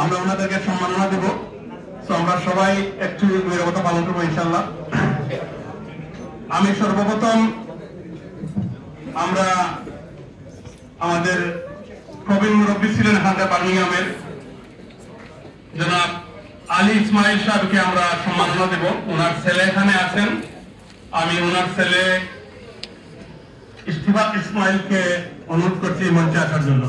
আমরা ওনাদেরকে সম্মাননা দেব। তো আমরা সবাই একটু নীরবতা পালন করবো ইনশাআল্লাহ। আমি সর্বপ্রথম আমরা আমাদের প্রবীণ মুরব্বী ছিলেন এখানকার বার্মিংহামের জনাব আলী ইসমাইল সাহেবকে আমরা সম্মাননা দেব। ওনার ছেলে এখানে আছেন, আমি ওনার ছেলে ইশতিফাক ইসমাইলকে অনুরোধ করছি মঞ্চে আসার জন্য।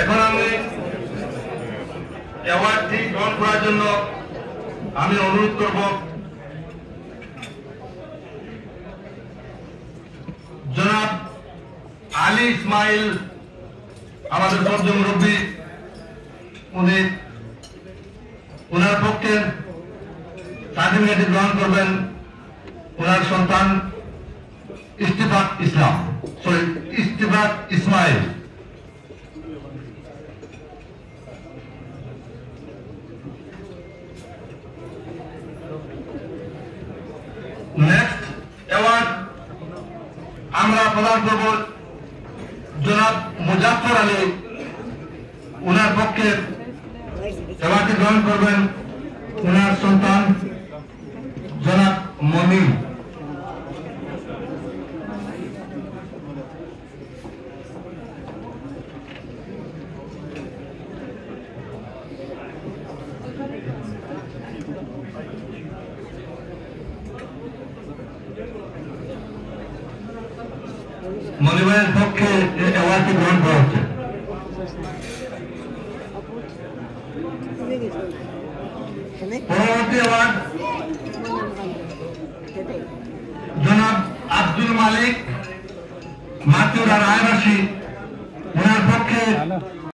এখন আমি অ্যাওয়ার্ডটি গ্রহণ করার জন্য আমি অনুরোধ করব জনাব আলী ইসমাইল, আমাদের শ্রদ্ধেয় মুরব্বী, উনি ওনার পক্ষে সার্টিফিকেট গ্রহণ করবেন ওনার সন্তান ইশতিফাক ইসমাইল। নেক্সট অ্যাওয়ার্ড আমরা প্রদান করব জনাব মুজাফফর আলী, ওনার পক্ষে অ্যাওয়ার্ডটি গ্রহণ করবেন ওনার সন্তান জনাব মনির। মনিরের পক্ষে অ্যাওয়ার্ডটি গ্রহণ করা হচ্ছে। পরবর্তী অ্যাওয়ার্ড জনাব আব্দুল মালিক, মাতুরা রায়বাসী, ওনার পক্ষে